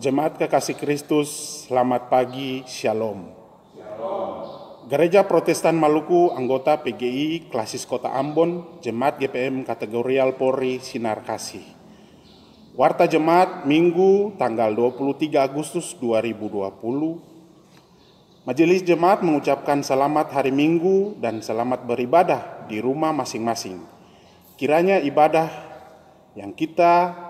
Jemaat Kekasih Kristus, selamat pagi, Shalom. Gereja Protestan Maluku, anggota PGI Klasis Kota Ambon, Jemaat GPM Kategorial Polri Sinar Kasih. Warta Jemaat Minggu tanggal 23 Agustus 2020. Majelis Jemaat mengucapkan selamat hari Minggu dan selamat beribadah di rumah masing-masing. Kiranya ibadah yang kita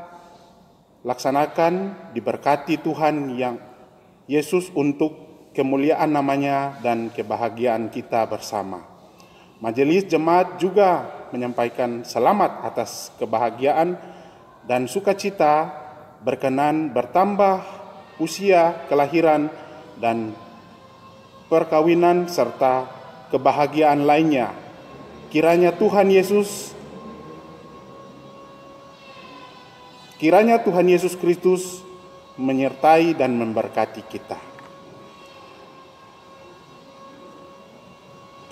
laksanakan diberkati Tuhan yang Yesus untuk kemuliaan namanya dan kebahagiaan kita bersama. Majelis Jemaat juga menyampaikan selamat atas kebahagiaan dan sukacita berkenan bertambah usia, kelahiran, dan perkawinan serta kebahagiaan lainnya. Kiranya Tuhan Yesus Kristus menyertai dan memberkati kita.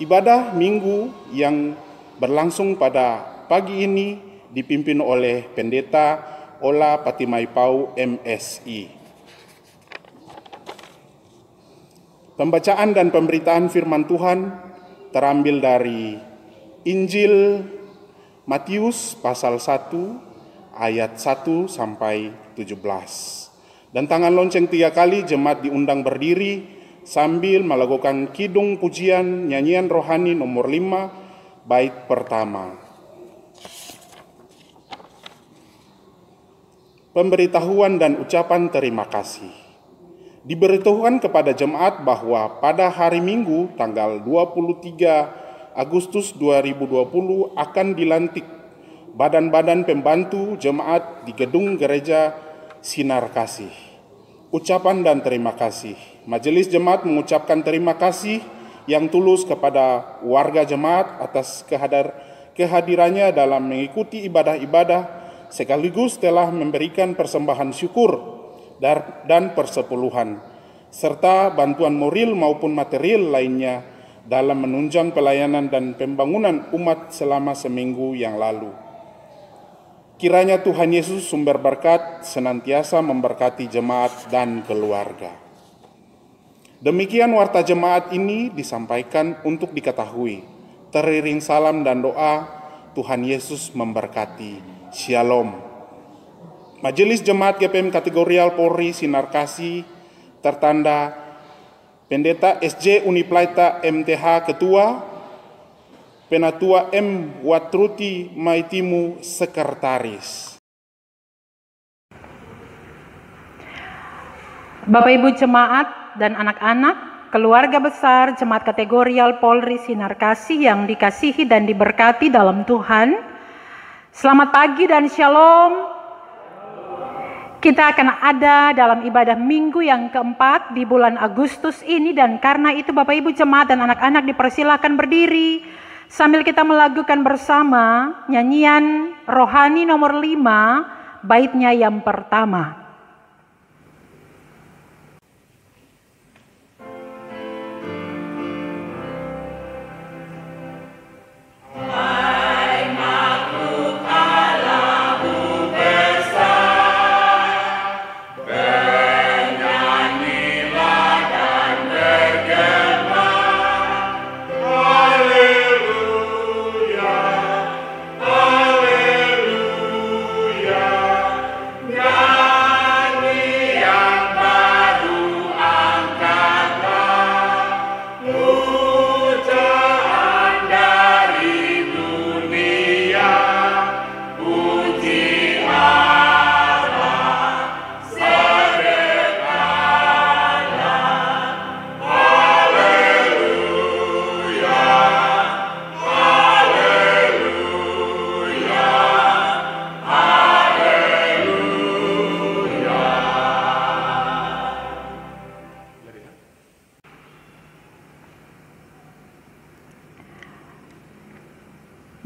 Ibadah Minggu yang berlangsung pada pagi ini dipimpin oleh Pendeta Ola Patimaipau MSI. Pembacaan dan pemberitaan firman Tuhan terambil dari Injil Matius pasal 1 ayat 1 sampai 17. Dan tangan lonceng 3 kali, jemaat diundang berdiri sambil melakukan kidung pujian nyanyian rohani nomor 5 bait pertama. Pemberitahuan dan ucapan terima kasih. Diberitahukan kepada jemaat bahwa pada hari Minggu tanggal 23 Agustus 2020 akan dilantik badan-badan pembantu jemaat di gedung gereja Sinar Kasih. Ucapan dan terima kasih. Majelis Jemaat mengucapkan terima kasih yang tulus kepada warga jemaat atas kehadirannya dalam mengikuti ibadah-ibadah sekaligus telah memberikan persembahan syukur dan persepuluhan serta bantuan moral maupun material lainnya dalam menunjang pelayanan dan pembangunan umat selama seminggu yang lalu. Kiranya Tuhan Yesus sumber berkat senantiasa memberkati jemaat dan keluarga. Demikian warta jemaat ini disampaikan untuk diketahui. Teriring salam dan doa, Tuhan Yesus memberkati. Shalom. Majelis Jemaat GPM Kategorial Polri Sinar Kasih tertanda Pendeta SJ Uniplaita MTH Ketua, Penatua M. Watruti Maitimu Sekretaris. Bapak Ibu Jemaat dan anak-anak, keluarga besar Jemaat Kategorial Polri Sinar Kasih yang dikasihi dan diberkati dalam Tuhan. Selamat pagi dan shalom. Kita akan ada dalam ibadah Minggu yang keempat di bulan Agustus ini, dan karena itu Bapak Ibu Jemaat dan anak-anak dipersilakan berdiri sambil kita melakukan bersama nyanyian rohani nomor 5 baitnya yang pertama.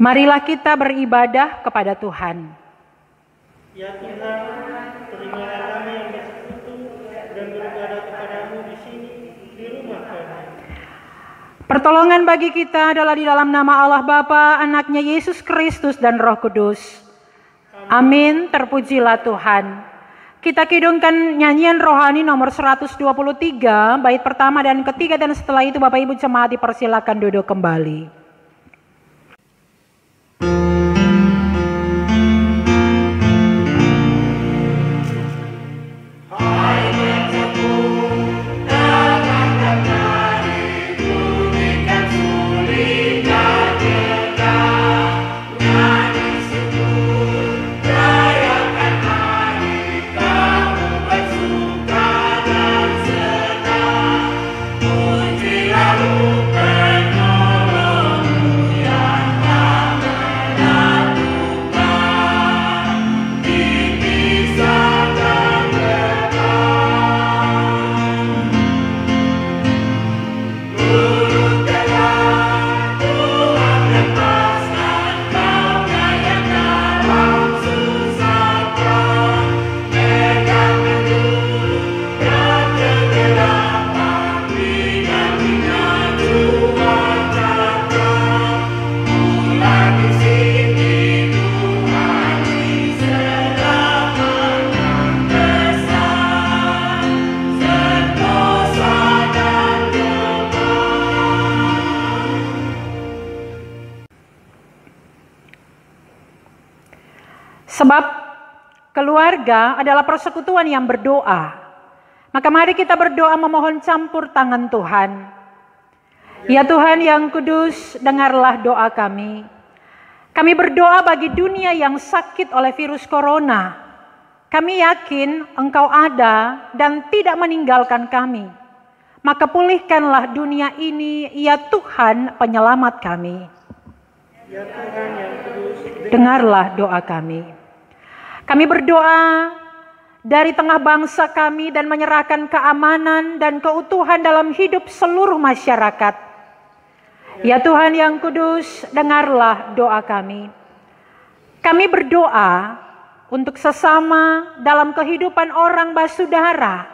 Marilah kita beribadah kepada Tuhan. Ya Tuhan, terimalah kami yang bersekutu dan beribadah kepadamu di sini, di rumah kami. Pertolongan bagi kita adalah di dalam nama Allah Bapa, Anaknya Yesus Kristus dan Roh Kudus. Amin, terpujilah Tuhan. Kita kidungkan nyanyian rohani nomor 123, bait pertama dan ketiga, dan setelah itu Bapak Ibu jemaat dipersilakan duduk kembali. Sebab keluarga adalah persekutuan yang berdoa. Maka mari kita berdoa memohon campur tangan Tuhan. Ya Tuhan yang kudus, dengarlah doa kami. Kami berdoa bagi dunia yang sakit oleh virus corona. Kami yakin Engkau ada dan tidak meninggalkan kami. Maka pulihkanlah dunia ini, ya Tuhan penyelamat kami. Ya Tuhan yang kudus, dengarlah doa kami. Kami berdoa dari tengah bangsa kami dan menyerahkan keamanan dan keutuhan dalam hidup seluruh masyarakat. Ya Tuhan yang kudus, dengarlah doa kami. Kami berdoa untuk sesama dalam kehidupan orang basudara.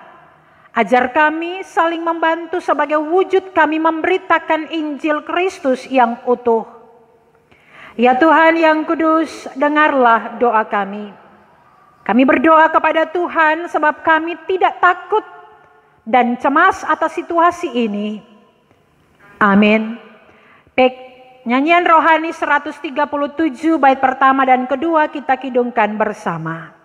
Ajar kami saling membantu sebagai wujud kami memberitakan Injil Kristus yang utuh. Ya Tuhan yang kudus, dengarlah doa kami. Kami berdoa kepada Tuhan sebab kami tidak takut dan cemas atas situasi ini. Amin. Baik, nyanyian rohani 137 bait pertama dan kedua kita kidungkan bersama.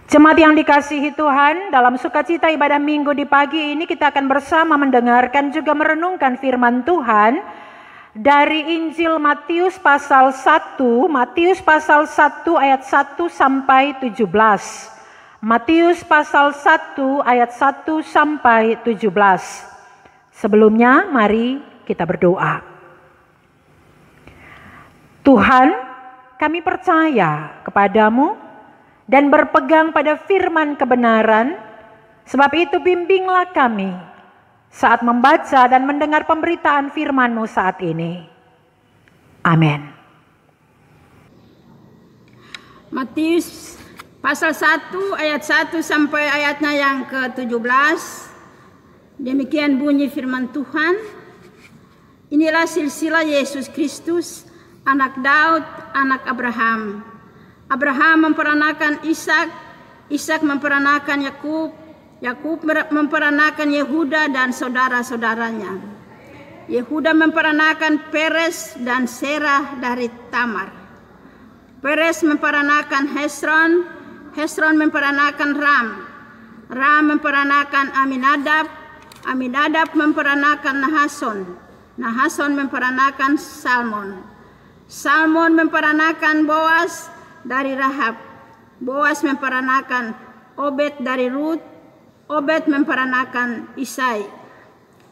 Jemaat yang dikasihi Tuhan, dalam sukacita ibadah minggu di pagi ini kita akan bersama mendengarkan juga merenungkan firman Tuhan dari Injil Matius pasal 1, Matius pasal 1 ayat 1 sampai 17. Matius pasal 1 ayat 1 sampai 17. Sebelumnya mari kita berdoa. Tuhan, kami percaya kepadamu dan berpegang pada firman kebenaran, sebab itu bimbinglah kami saat membaca dan mendengar pemberitaan firman-Mu saat ini. Amin. Matius pasal 1 ayat 1 sampai ayatnya yang ke-17. Demikian bunyi firman Tuhan. Inilah silsilah Yesus Kristus, anak Daud, anak Abraham. Abraham memperanakan Ishak, Ishak memperanakan Yakub, Yakub memperanakan Yehuda dan saudara-saudaranya. Yehuda memperanakan Peres dan Serah dari Tamar. Peres memperanakan Hesron, Hesron memperanakan Ram, Ram memperanakan Aminadab, Aminadab memperanakan Nahason, Nahason memperanakan Salmon, Salmon memperanakan Boas dari Rahab, Boas memperanakan Obed dari Rut, Obed memperanakan Isai,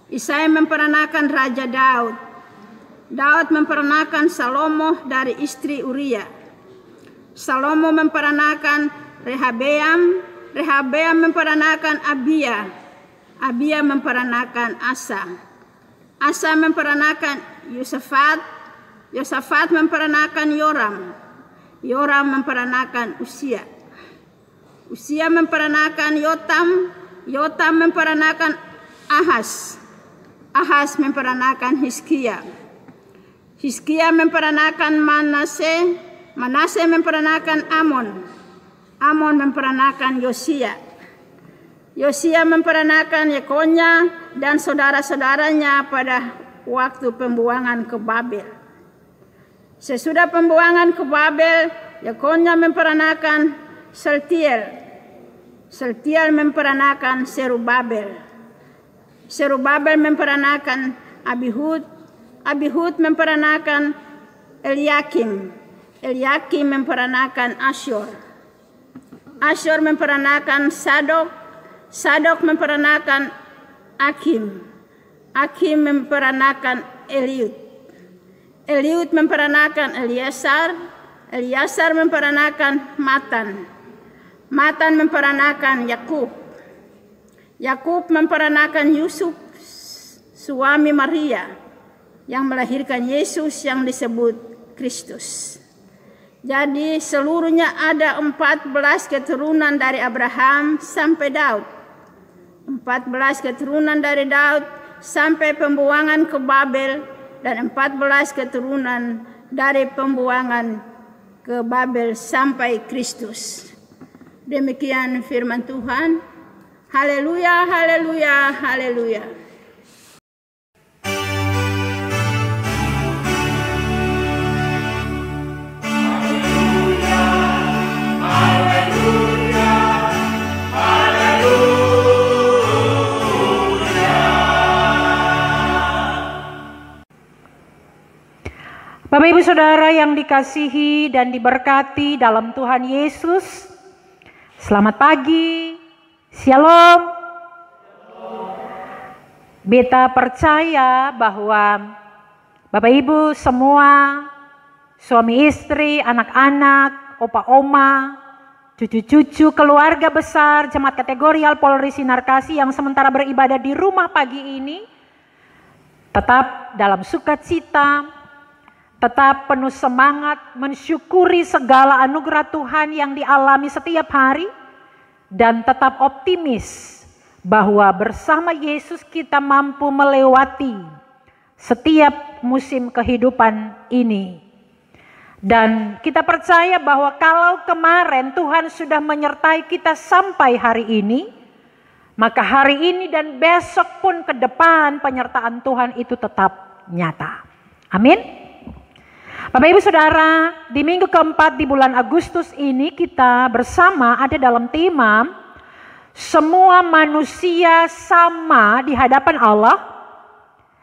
Isai memperanakan Raja Daud, Daud memperanakan Salomo dari istri Uria, Salomo memperanakan Rehabeam, Rehabeam memperanakan Abia, Abia memperanakan Asa, Asa memperanakan Yosafat, Yosafat memperanakan Yoram, Yoram memperanakan Usia, Usia memperanakan Yotam, Yotam memperanakan Ahaz, Ahaz memperanakan Hizkia, Hizkia memperanakan Manase, Manase memperanakan Amon, Amon memperanakan Yosia, Yosia memperanakan Yekonya dan saudara-saudaranya pada waktu pembuangan ke Babel. Sesudah pembuangan ke Babel, Yekonya memperanakan Seltiel, Seltiel memperanakan Serubabel, Serubabel memperanakan Abihud, Abihud memperanakan Eliakim, Eliakim memperanakan Asyur, Asyur memperanakan Sadok, Sadok memperanakan Akim, Akim memperanakan Eliud, Eliud memperanakan Eliasar, Eliasar memperanakan Matan, Matan memperanakan Yakub, Yakub memperanakan Yusuf, suami Maria, yang melahirkan Yesus yang disebut Kristus. Jadi seluruhnya ada 14 keturunan dari Abraham sampai Daud. 14 keturunan dari Daud sampai pembuangan ke Babel, dan 14 keturunan dari pembuangan ke Babel sampai Kristus. Demikian firman Tuhan. Haleluya, haleluya, haleluya. Bapak Ibu Saudara yang dikasihi dan diberkati dalam Tuhan Yesus, selamat pagi, Shalom. Beta percaya bahwa Bapak Ibu semua, suami istri, anak-anak, opa oma, cucu-cucu, keluarga besar, jemaat kategorial Polri Sinar Kasih yang sementara beribadah di rumah pagi ini, tetap dalam sukacita, tetap penuh semangat mensyukuri segala anugerah Tuhan yang dialami setiap hari, dan tetap optimis bahwa bersama Yesus kita mampu melewati setiap musim kehidupan ini. Dan kita percaya bahwa kalau kemarin Tuhan sudah menyertai kita sampai hari ini, maka hari ini dan besok pun ke depan penyertaan Tuhan itu tetap nyata. Amin. Bapak Ibu Saudara, di minggu keempat di bulan Agustus ini kita bersama ada dalam tema semua manusia sama di hadapan Allah,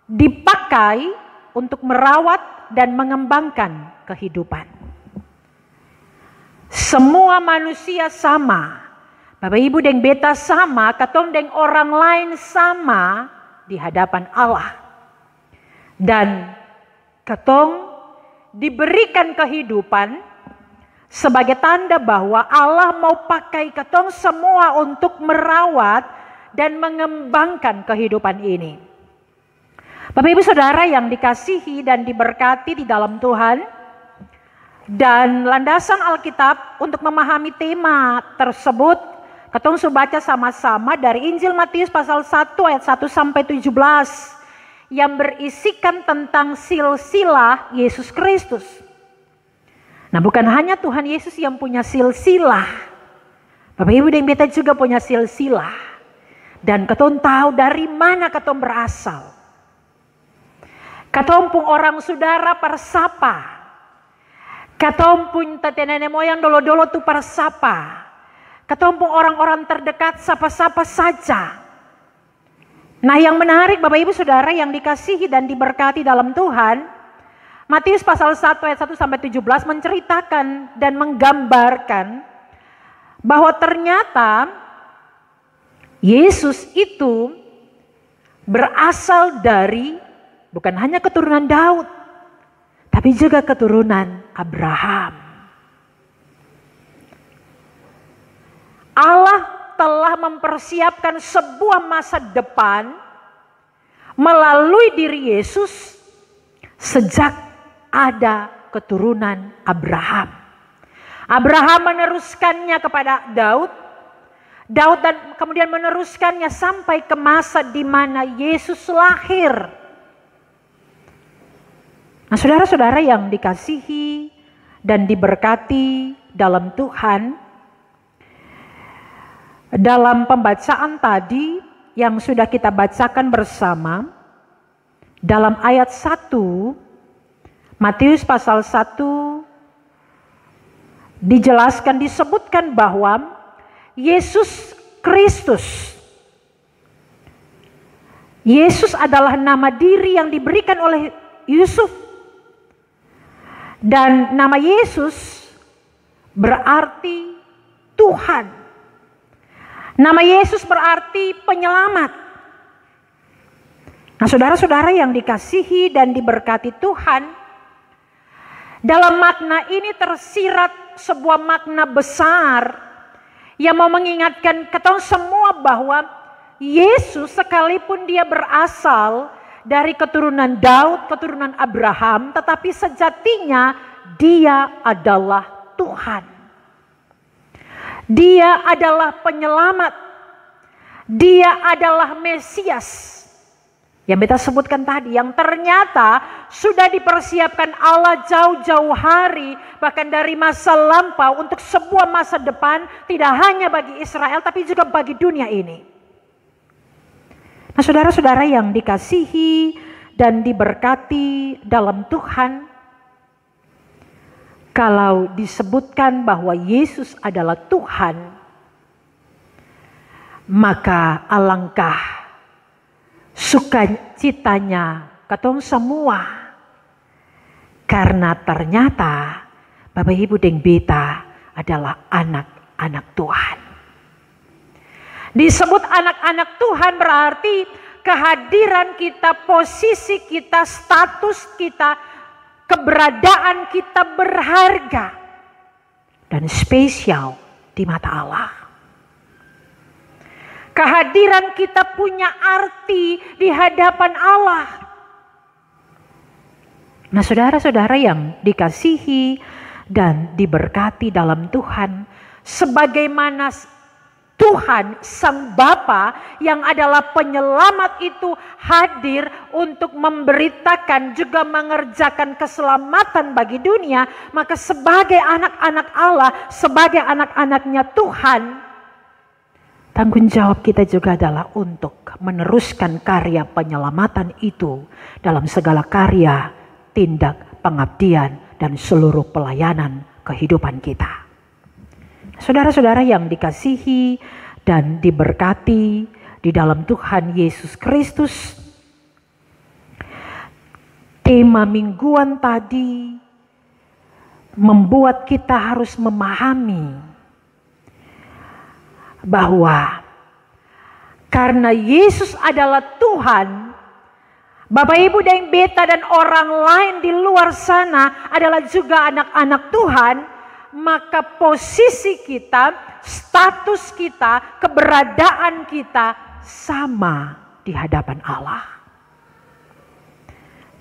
dipakai untuk merawat dan mengembangkan kehidupan. Semua manusia sama. Bapak Ibu deng beta sama, katong deng orang lain sama di hadapan Allah. Dan katong diberikan kehidupan sebagai tanda bahwa Allah mau pakai katong semua untuk merawat dan mengembangkan kehidupan ini. Bapak Ibu Saudara yang dikasihi dan diberkati di dalam Tuhan, Dan landasan Alkitab untuk memahami tema tersebut, ketong baca sama-sama dari Injil Matius pasal 1 ayat 1 sampai 17 yang berisikan tentang silsilah Yesus Kristus. Nah, bukan hanya Tuhan Yesus yang punya silsilah, Bapak Ibu dan Beta juga punya silsilah. Dan ketong tahu dari mana ketong berasal. Ketong pun orang saudara persapa. Ketong pun tete nenek moyang dolo-dolo tu persapa. Ketong pun orang-orang terdekat sapa-sapa saja. Nah, yang menarik Bapak Ibu Saudara yang dikasihi dan diberkati dalam Tuhan, Matius pasal 1 ayat 1 sampai 17 menceritakan dan menggambarkan bahwa ternyata Yesus itu berasal dari bukan hanya keturunan Daud, tapi juga keturunan Abraham. Allah telah mempersiapkan sebuah masa depan melalui diri Yesus sejak ada keturunan Abraham. Abraham meneruskannya kepada Daud. Daud dan kemudian meneruskannya sampai ke masa di mana Yesus lahir. Nah, saudara-saudara yang dikasihi dan diberkati dalam Tuhan, dalam pembacaan tadi yang sudah kita bacakan bersama, dalam ayat 1, Matius pasal 1, dijelaskan, disebutkan bahwa Yesus Kristus, Yesus adalah nama diri yang diberikan oleh Yusuf. Dan nama Yesus berarti Tuhan. Nama Yesus berarti penyelamat. Nah, saudara-saudara yang dikasihi dan diberkati Tuhan, dalam makna ini tersirat sebuah makna besar yang mau mengingatkan ketong semua bahwa Yesus sekalipun dia berasal dari keturunan Daud, keturunan Abraham, tetapi sejatinya dia adalah Tuhan. Dia adalah penyelamat. Dia adalah Mesias. Yang beta sebutkan tadi, yang ternyata sudah dipersiapkan Allah jauh-jauh hari, bahkan dari masa lampau untuk sebuah masa depan, tidak hanya bagi Israel, tapi juga bagi dunia ini. Nah, saudara-saudara yang dikasihi dan diberkati dalam Tuhan, kalau disebutkan bahwa Yesus adalah Tuhan, maka alangkah sukacitanya ketong semua. Karena ternyata Bapak Ibu dan Beta adalah anak-anak Tuhan. Disebut anak-anak Tuhan berarti kehadiran kita, posisi kita, status kita, keberadaan kita berharga dan spesial di mata Allah. Kehadiran kita punya arti di hadapan Allah. Nah, saudara-saudara yang dikasihi dan diberkati dalam Tuhan, sebagaimana Tuhan Sang Bapa yang adalah penyelamat itu hadir untuk memberitakan juga mengerjakan keselamatan bagi dunia, maka sebagai anak-anak Allah, sebagai anak-anaknya Tuhan, tanggung jawab kita juga adalah untuk meneruskan karya penyelamatan itu dalam segala karya, tindak, pengabdian, dan seluruh pelayanan kehidupan kita. Saudara-saudara yang dikasihi dan diberkati di dalam Tuhan Yesus Kristus, tema mingguan tadi membuat kita harus memahami bahwa karena Yesus adalah Tuhan, Bapak Ibu dan Beta dan orang lain di luar sana adalah juga anak-anak Tuhan, maka posisi kita, status kita, keberadaan kita sama di hadapan Allah.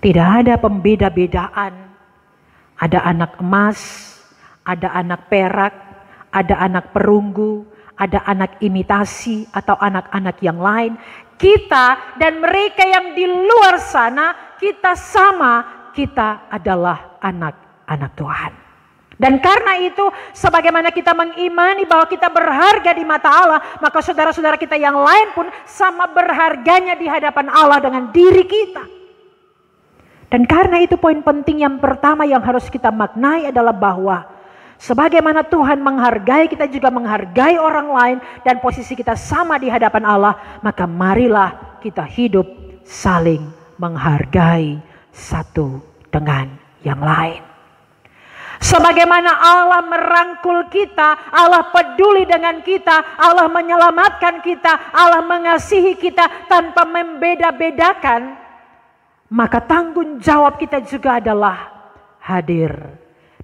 Tidak ada pembeda-bedaan Ada anak emas, ada anak perak, ada anak perunggu, ada anak imitasi atau anak-anak yang lain. Kita dan mereka yang di luar sana, kita sama, kita adalah anak-anak Tuhan. Dan karena itu, sebagaimana kita mengimani bahwa kita berharga di mata Allah, maka saudara-saudara kita yang lain pun sama berharganya di hadapan Allah dengan diri kita. Dan karena itu poin penting yang pertama yang harus kita maknai adalah bahwa sebagaimana Tuhan menghargai, kita juga menghargai orang lain dan posisi kita sama di hadapan Allah, maka marilah kita hidup saling menghargai satu dengan yang lain. Sebagaimana Allah merangkul kita, Allah peduli dengan kita, Allah menyelamatkan kita, Allah mengasihi kita tanpa membeda-bedakan, maka tanggung jawab kita juga adalah hadir,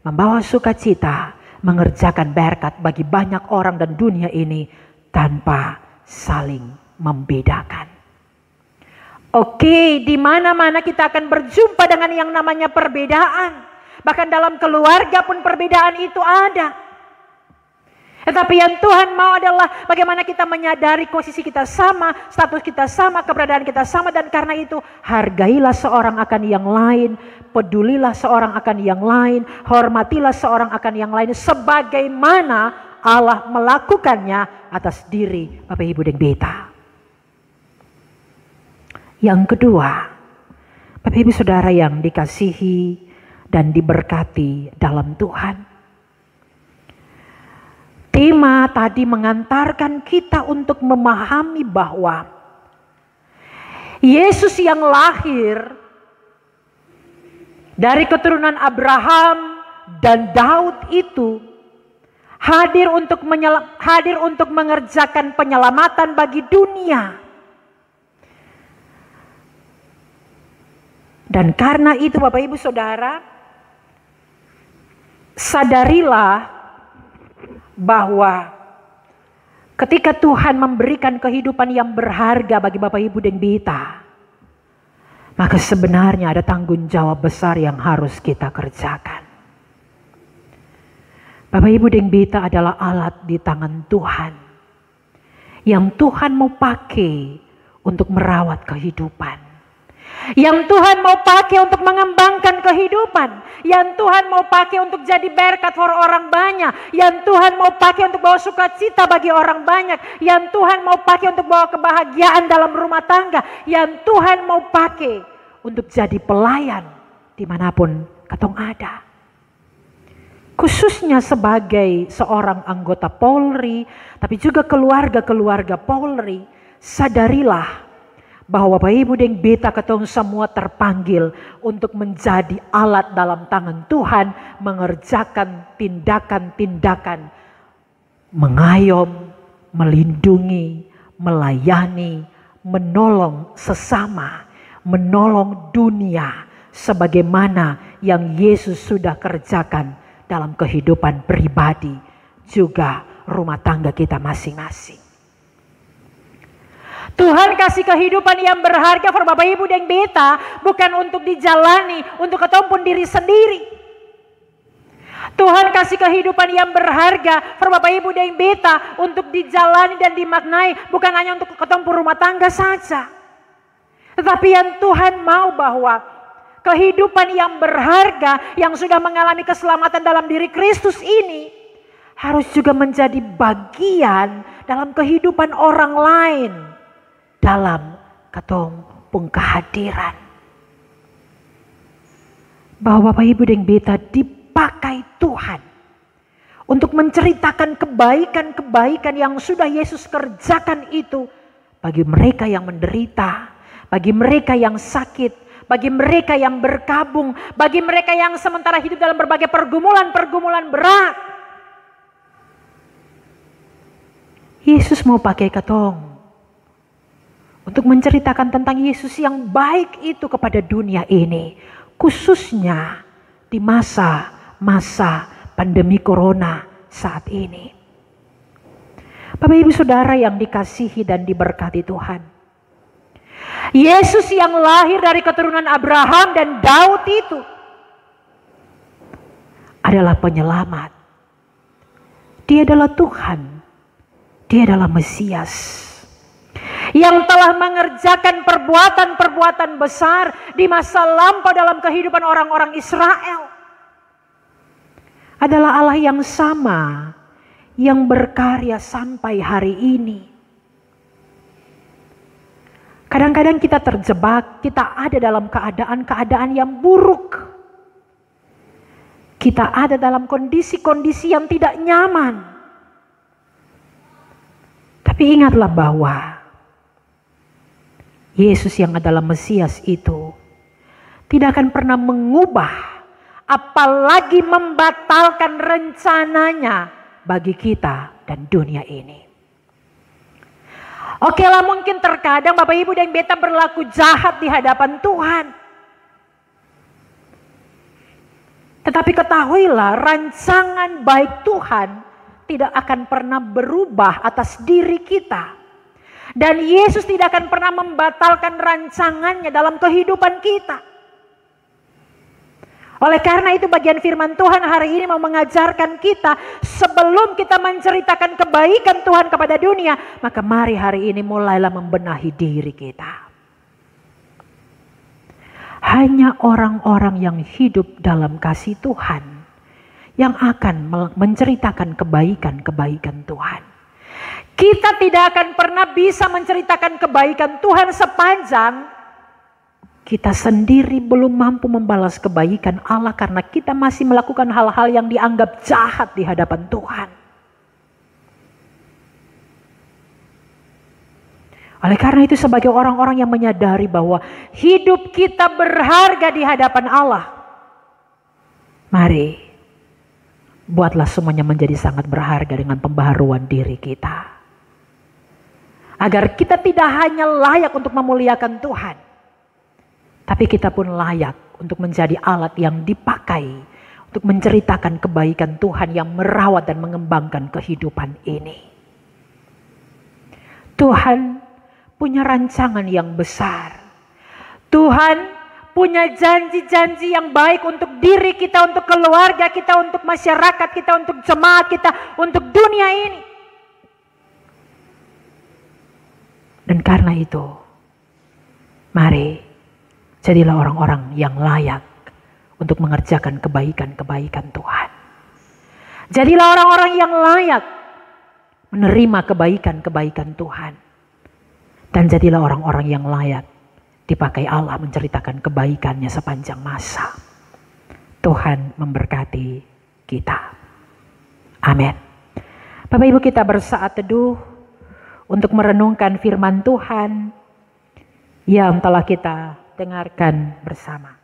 membawa sukacita, mengerjakan berkat bagi banyak orang dan dunia ini tanpa saling membedakan. Oke, di mana-mana kita akan berjumpa dengan yang namanya perbedaan. Bahkan dalam keluarga pun perbedaan itu ada. Tetapi yang Tuhan mau adalah bagaimana kita menyadari posisi kita sama, status kita sama, keberadaan kita sama. Dan karena itu hargailah seorang akan yang lain, pedulilah seorang akan yang lain, hormatilah seorang akan yang lain. Sebagaimana Allah melakukannya atas diri Bapak Ibu dan Beta. Yang kedua, Bapak Ibu Saudara yang dikasihi dan diberkati dalam Tuhan. Tema tadi mengantarkan kita untuk memahami bahwa Yesus yang lahir dari keturunan Abraham dan Daud itu hadir untuk mengerjakan penyelamatan bagi dunia. Dan karena itu Bapak Ibu Saudara, sadarilah bahwa ketika Tuhan memberikan kehidupan yang berharga bagi Bapak Ibu dan Beta, maka sebenarnya ada tanggung jawab besar yang harus kita kerjakan. Bapak Ibu dan Beta adalah alat di tangan Tuhan yang Tuhan mau pakai untuk merawat kehidupan. Yang Tuhan mau pakai untuk mengembangkan kehidupan. Yang Tuhan mau pakai untuk jadi berkat for orang banyak. Yang Tuhan mau pakai untuk bawa sukacita bagi orang banyak. Yang Tuhan mau pakai untuk bawa kebahagiaan dalam rumah tangga. Yang Tuhan mau pakai untuk jadi pelayan dimanapun ketong ada. Khususnya sebagai seorang anggota Polri, tapi juga keluarga-keluarga Polri, sadarilah bahwa Bapak Ibu dan Beta ketong semua terpanggil untuk menjadi alat dalam tangan Tuhan, mengerjakan tindakan-tindakan mengayom, melindungi, melayani, menolong sesama, menolong dunia sebagaimana yang Yesus sudah kerjakan dalam kehidupan pribadi juga rumah tangga kita masing-masing. Tuhan kasih kehidupan yang berharga for Bapak Ibu dan Beta bukan untuk dijalani untuk ketempun diri sendiri. Tuhan kasih kehidupan yang berharga for Bapak Ibu dan Beta untuk dijalani dan dimaknai bukan hanya untuk ketempun rumah tangga saja. Tetapi yang Tuhan mau bahwa kehidupan yang berharga yang sudah mengalami keselamatan dalam diri Kristus ini harus juga menjadi bagian dalam kehidupan orang lain. Dalam ketempung kehadiran. Bahwa Bapak Ibu dan Beta dipakai Tuhan. Untuk menceritakan kebaikan-kebaikan yang sudah Yesus kerjakan itu. Bagi mereka yang menderita. Bagi mereka yang sakit. Bagi mereka yang berkabung. Bagi mereka yang sementara hidup dalam berbagai pergumulan-pergumulan berat. Yesus mau pakai ketong untuk menceritakan tentang Yesus yang baik itu kepada dunia ini. Khususnya di masa-masa pandemi corona saat ini. Bapak Ibu Saudara yang dikasihi dan diberkati Tuhan. Yesus yang lahir dari keturunan Abraham dan Daud itu adalah penyelamat. Dia adalah Tuhan. Dia adalah Mesias yang telah mengerjakan perbuatan-perbuatan besar di masa lampau dalam kehidupan orang-orang Israel. Adalah Allah yang sama yang berkarya sampai hari ini. Kadang-kadang kita terjebak, kita ada dalam keadaan-keadaan yang buruk. Kita ada dalam kondisi-kondisi yang tidak nyaman. Tapi ingatlah bahwa Yesus yang adalah Mesias itu tidak akan pernah mengubah, apalagi membatalkan rencananya bagi kita dan dunia ini. Oke lah, mungkin terkadang Bapak Ibu dan Beta berlaku jahat di hadapan Tuhan. Tetapi ketahuilah, rancangan baik Tuhan tidak akan pernah berubah atas diri kita. Dan Yesus tidak akan pernah membatalkan rancangannya dalam kehidupan kita. Oleh karena itu bagian firman Tuhan hari ini mau mengajarkan kita, sebelum kita menceritakan kebaikan Tuhan kepada dunia, maka mari hari ini mulailah membenahi diri kita. Hanya orang-orang yang hidup dalam kasih Tuhan yang akan menceritakan kebaikan-kebaikan Tuhan. Kita tidak akan pernah bisa menceritakan kebaikan Tuhan sepanjang kita sendiri belum mampu membalas kebaikan Allah karena kita masih melakukan hal-hal yang dianggap jahat di hadapan Tuhan. Oleh karena itu sebagai orang-orang yang menyadari bahwa hidup kita berharga di hadapan Allah, mari buatlah semuanya menjadi sangat berharga dengan pembaharuan diri kita. Agar kita tidak hanya layak untuk memuliakan Tuhan, tapi kita pun layak untuk menjadi alat yang dipakai untuk menceritakan kebaikan Tuhan yang merawat dan mengembangkan kehidupan ini. Tuhan punya rancangan yang besar. Tuhan punya janji-janji yang baik untuk diri kita, untuk keluarga kita, untuk masyarakat kita, untuk jemaat kita, untuk dunia ini. Dan karena itu, mari jadilah orang-orang yang layak untuk mengerjakan kebaikan-kebaikan Tuhan. Jadilah orang-orang yang layak menerima kebaikan-kebaikan Tuhan. Dan jadilah orang-orang yang layak dipakai Allah menceritakan kebaikannya sepanjang masa. Tuhan memberkati kita. Amin. Bapak Ibu, kita bersaat teduh untuk merenungkan firman Tuhan yang telah kita dengarkan bersama.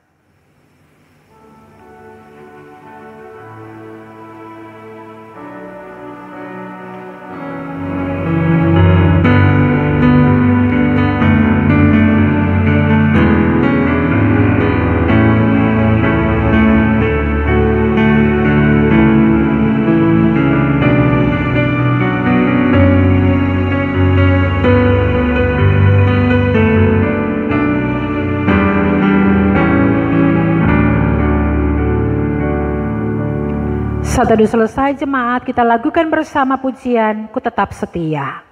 Saat teduh selesai jemaat, kita lakukan bersama pujian Ku Tetap Setia.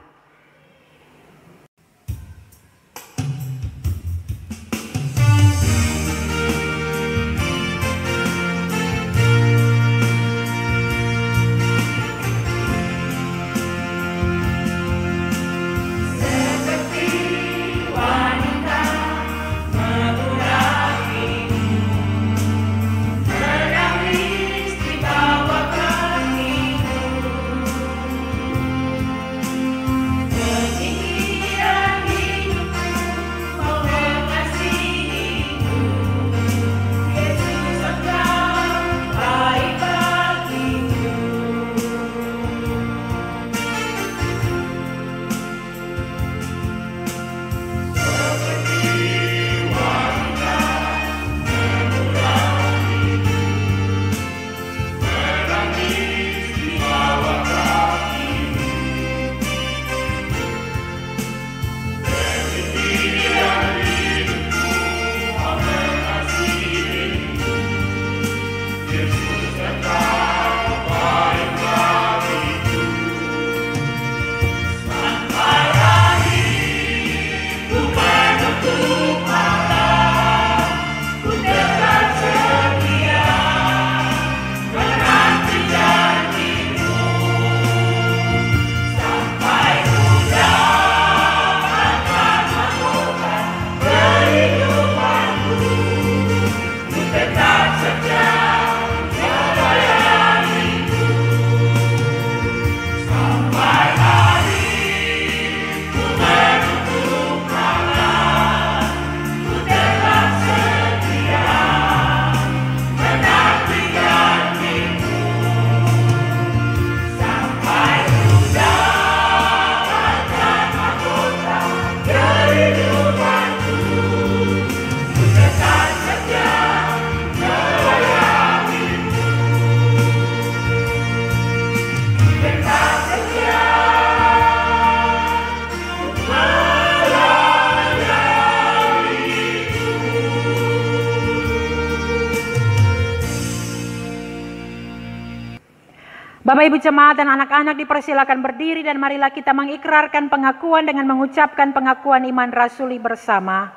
Bapak Ibu jemaat dan anak-anak dipersilakan berdiri dan marilah kita mengikrarkan pengakuan dengan mengucapkan pengakuan iman rasuli bersama.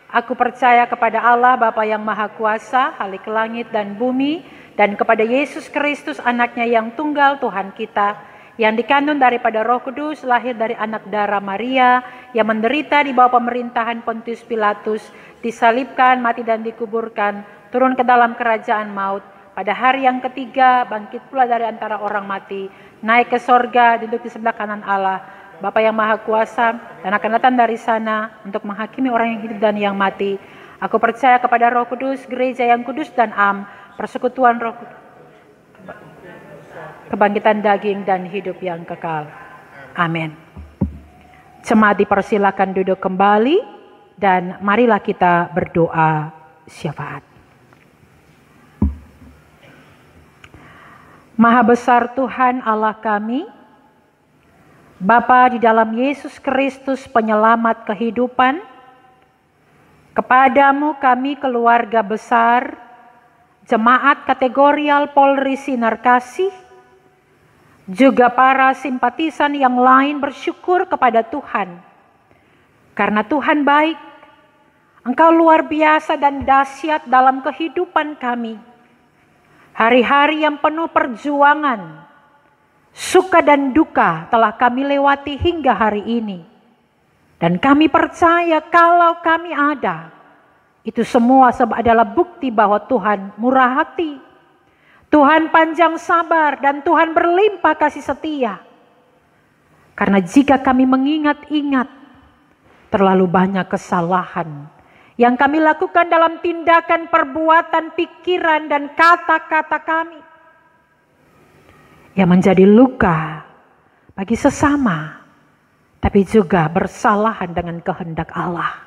Aku percaya kepada Allah Bapa yang Maha Kuasa, Khalik langit dan bumi, dan kepada Yesus Kristus anaknya yang tunggal Tuhan kita, yang dikandung daripada Roh Kudus, lahir dari anak darah Maria, yang menderita di bawah pemerintahan Pontius Pilatus, disalibkan, mati dan dikuburkan, turun ke dalam kerajaan maut. Pada hari yang ketiga bangkit pula dari antara orang mati, naik ke sorga, duduk di sebelah kanan Allah, Bapa yang Maha Kuasa, dan akan datang dari sana untuk menghakimi orang yang hidup dan yang mati. Aku percaya kepada Roh Kudus, gereja yang kudus dan am, persekutuan Roh Kudus, kebangkitan daging dan hidup yang kekal. Amin. Jemaat dipersilakan duduk kembali dan marilah kita berdoa syafaat. Maha besar Tuhan Allah kami, Bapa di dalam Yesus Kristus penyelamat kehidupan, kepadamu kami keluarga besar, jemaat kategorial Polri Sinar Kasih, juga para simpatisan yang lain bersyukur kepada Tuhan. Karena Tuhan baik, Engkau luar biasa dan dahsyat dalam kehidupan kami. Hari-hari yang penuh perjuangan, suka dan duka telah kami lewati hingga hari ini. Dan kami percaya kalau kami ada, itu semua adalah bukti bahwa Tuhan murah hati, Tuhan panjang sabar, dan Tuhan berlimpah kasih setia. Karena jika kami mengingat-ingat terlalu banyak kesalahan yang kami lakukan dalam tindakan, perbuatan, pikiran, dan kata-kata kami, yang menjadi luka bagi sesama, tapi juga bersalahan dengan kehendak Allah.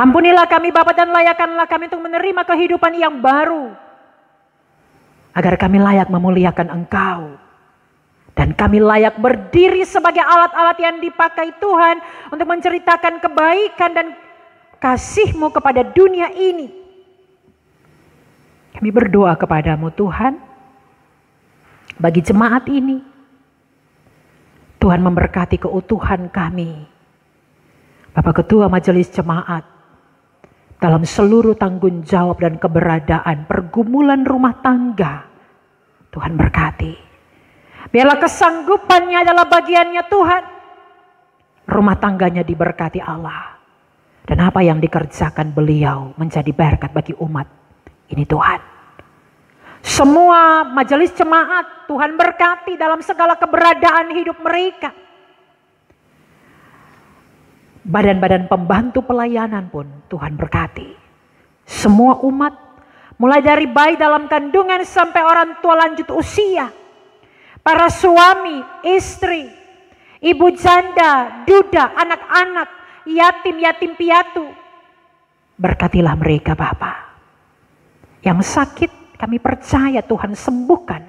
Ampunilah kami Bapa dan layakkanlah kami untuk menerima kehidupan yang baru, agar kami layak memuliakan Engkau. Dan kami layak berdiri sebagai alat-alat yang dipakai Tuhan untuk menceritakan kebaikan dan kasih-Mu kepada dunia ini. Kami berdoa kepadamu Tuhan, bagi jemaat ini, Tuhan memberkati keutuhan kami. Bapak Ketua Majelis Jemaat, dalam seluruh tanggung jawab dan keberadaan pergumulan rumah tangga, Tuhan berkati. Biarlah kesanggupannya adalah bagiannya Tuhan. Rumah tangganya diberkati Allah. Dan apa yang dikerjakan beliau menjadi berkat bagi umat ini Tuhan. Semua majelis jemaat Tuhan berkati dalam segala keberadaan hidup mereka. Badan-badan pembantu pelayanan pun Tuhan berkati. Semua umat, mulai dari bayi dalam kandungan sampai orang tua lanjut usia, para suami, istri, ibu janda, duda, anak-anak, yatim piatu, berkatilah mereka Bapa. Yang sakit kami percaya Tuhan sembuhkan.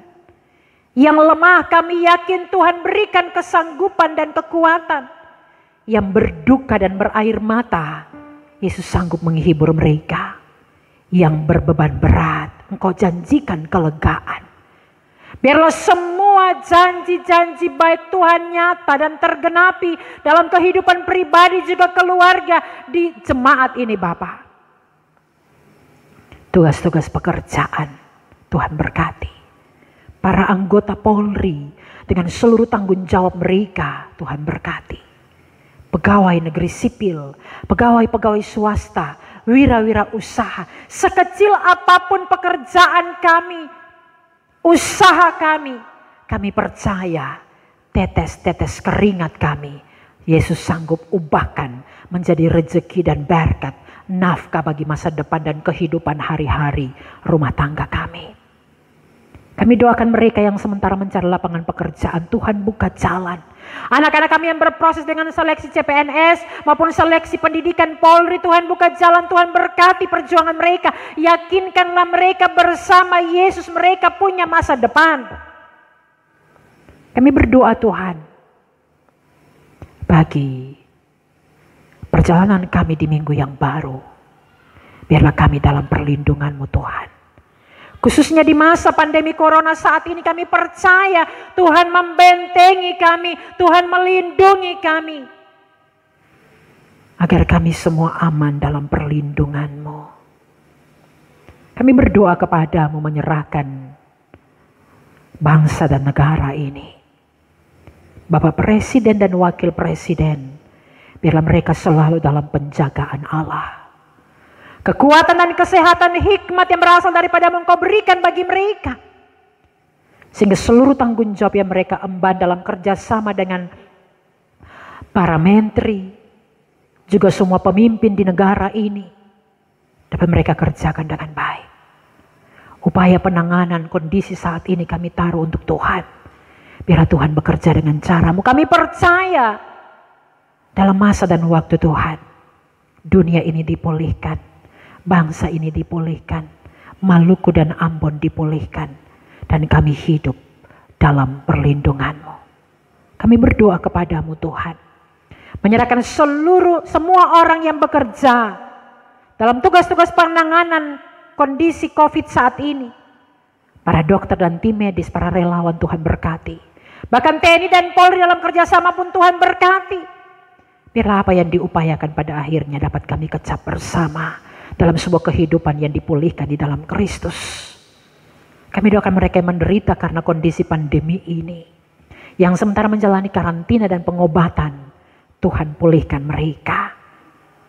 Yang lemah kami yakin Tuhan berikan kesanggupan dan kekuatan. Yang berduka dan berair mata, Yesus sanggup menghibur mereka. Yang berbeban berat, Engkau janjikan kelegaan. Biarlah semua janji-janji baik Tuhan nyata dan tergenapi dalam kehidupan pribadi juga keluarga di jemaat ini Bapa. Tugas-tugas pekerjaan Tuhan berkati. Para anggota Polri dengan seluruh tanggung jawab mereka Tuhan berkati. Pegawai negeri sipil, pegawai-pegawai swasta, wira-wira usaha, sekecil apapun pekerjaan kami, usaha kami percaya tetes-tetes keringat kami, Yesus sanggup ubahkan menjadi rezeki dan berkat, nafkah bagi masa depan dan kehidupan hari-hari rumah tangga kami. Kami doakan mereka yang sementara mencari lapangan pekerjaan, Tuhan buka jalan. Anak-anak kami yang berproses dengan seleksi CPNS maupun seleksi pendidikan Polri, Tuhan buka jalan, Tuhan berkati perjuangan mereka. Yakinkanlah mereka bersama Yesus, mereka punya masa depan. Kami berdoa Tuhan, bagi perjalanan kami di minggu yang baru, biarlah kami dalam perlindungan-Mu Tuhan. Khususnya di masa pandemi corona saat ini kami percaya Tuhan membentengi kami, Tuhan melindungi kami. Agar kami semua aman dalam perlindungan-Mu. Kami berdoa kepadamu menyerahkan bangsa dan negara ini. Bapak Presiden dan Wakil Presiden, biarlah mereka selalu dalam penjagaan Allah. Kekuatan dan kesehatan hikmat yang berasal daripada Engkau berikan bagi mereka. Sehingga seluruh tanggung jawab yang mereka emban dalam kerjasama dengan para menteri, juga semua pemimpin di negara ini, dapat mereka kerjakan dengan baik. Upaya penanganan kondisi saat ini kami taruh untuk Tuhan. Biarlah Tuhan bekerja dengan cara-Mu. Kami percaya dalam masa dan waktu Tuhan, dunia ini dipulihkan. Bangsa ini dipulihkan, Maluku dan Ambon dipulihkan, dan kami hidup dalam perlindungan-Mu. Kami berdoa kepadamu Tuhan, menyerahkan semua orang yang bekerja dalam tugas-tugas penanganan kondisi COVID saat ini. Para dokter dan tim medis, para relawan Tuhan berkati. Bahkan TNI dan Polri dalam kerjasama pun Tuhan berkati. Biarlah apa yang diupayakan pada akhirnya dapat kami kecap bersama dalam sebuah kehidupan yang dipulihkan di dalam Kristus. Kami doakan mereka yang menderita karena kondisi pandemi ini, yang sementara menjalani karantina dan pengobatan, Tuhan pulihkan mereka.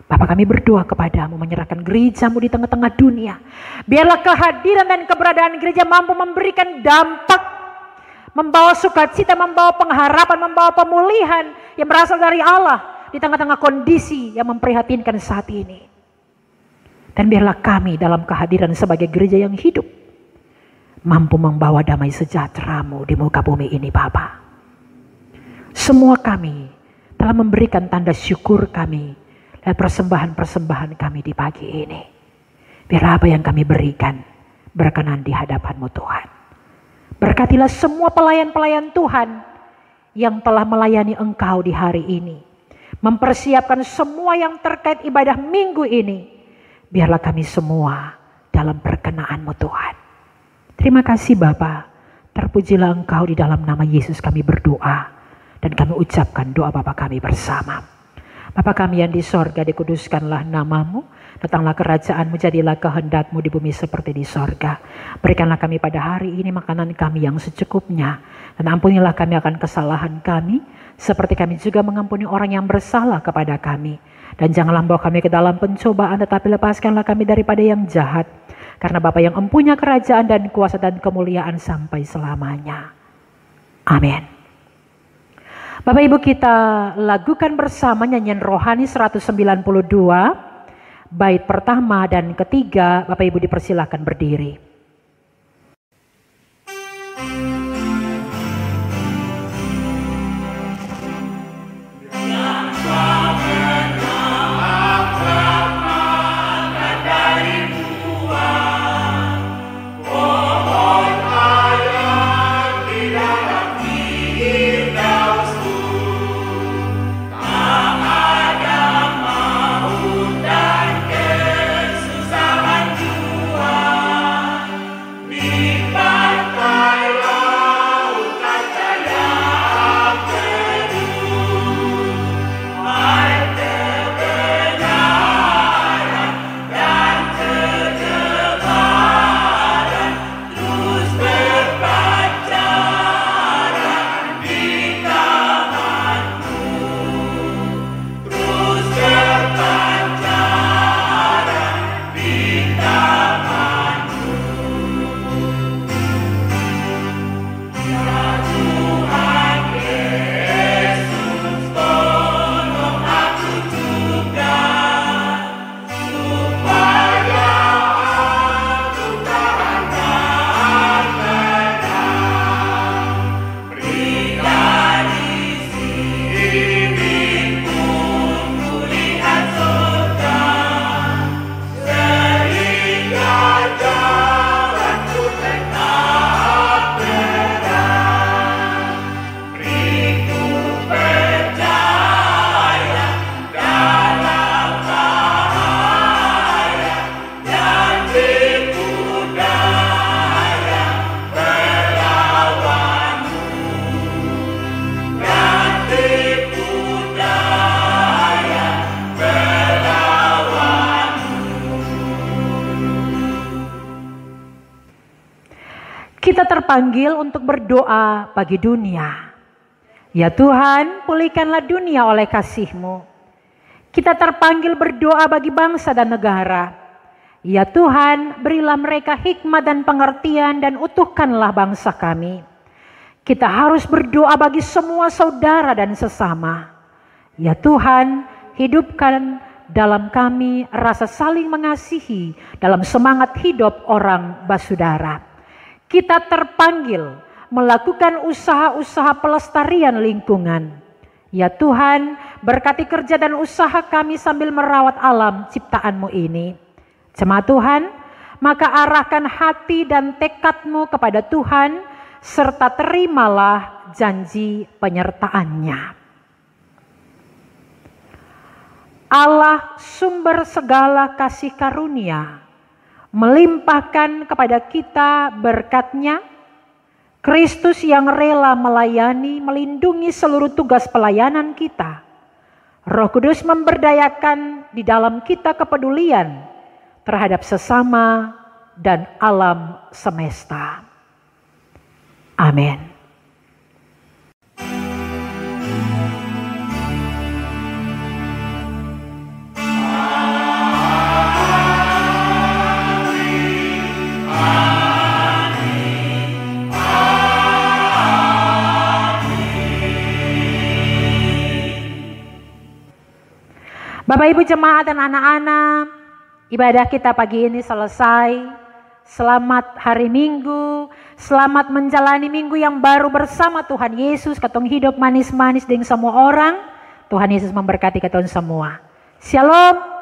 Bapak, kami berdoa kepadamu menyerahkan gereja-Mu di tengah-tengah dunia. Biarlah kehadiran dan keberadaan gereja mampu memberikan dampak, membawa sukacita, membawa pengharapan, membawa pemulihan yang berasal dari Allah di tengah-tengah kondisi yang memprihatinkan saat ini. Dan biarlah kami dalam kehadiran sebagai gereja yang hidup, mampu membawa damai sejahtera-Mu di muka bumi ini Bapa. Semua kami telah memberikan tanda syukur kami dan persembahan-persembahan kami di pagi ini. Biarlah apa yang kami berikan berkenan di hadapan-Mu Tuhan. Berkatilah semua pelayan-pelayan Tuhan yang telah melayani Engkau di hari ini. Mempersiapkan semua yang terkait ibadah minggu ini. Biarlah kami semua dalam perkenan-Mu Tuhan. Terima kasih Bapa. Terpujilah Engkau, di dalam nama Yesus kami berdoa. Dan kami ucapkan doa Bapa kami bersama. Bapa kami yang di sorga, dikuduskanlah nama-Mu. Datanglah kerajaan-Mu, jadilah kehendak-Mu di bumi seperti di sorga. Berikanlah kami pada hari ini makanan kami yang secukupnya. Dan ampunilah kami akan kesalahan kami, seperti kami juga mengampuni orang yang bersalah kepada kami. Dan janganlah bawa kami ke dalam pencobaan, tetapi lepaskanlah kami daripada yang jahat. Karena Bapa yang empunya kerajaan dan kuasa dan kemuliaan sampai selamanya. Amin. Bapak Ibu, kita lagukan bersama nyanyian rohani 192. Bait pertama dan ketiga, Bapak Ibu dipersilakan berdiri. terpanggil untuk berdoa bagi dunia. Ya Tuhan, pulihkanlah dunia oleh kasih-Mu. Kita terpanggil berdoa bagi bangsa dan negara. Ya Tuhan, berilah mereka hikmat dan pengertian dan utuhkanlah bangsa kami. Kita harus berdoa bagi semua saudara dan sesama. Ya Tuhan, hidupkan dalam kami rasa saling mengasihi dalam semangat hidup orang basudara. Kita terpanggil melakukan usaha-usaha pelestarian lingkungan. Ya Tuhan, berkati kerja dan usaha kami sambil merawat alam ciptaan-Mu ini. Jemaat Tuhan, maka arahkan hati dan tekad-Mu kepada Tuhan, serta terimalah janji penyertaan-Nya. Allah sumber segala kasih karunia, melimpahkan kepada kita berkat-Nya, Kristus yang rela melayani, melindungi seluruh tugas pelayanan kita. Roh Kudus memberdayakan di dalam kita kepedulian terhadap sesama dan alam semesta. Amin. Bapak Ibu jemaat dan anak-anak, ibadah kita pagi ini selesai. Selamat hari Minggu, selamat menjalani minggu yang baru bersama Tuhan Yesus. Katong hidup manis-manis dengan semua orang. Tuhan Yesus memberkati katong semua. Shalom.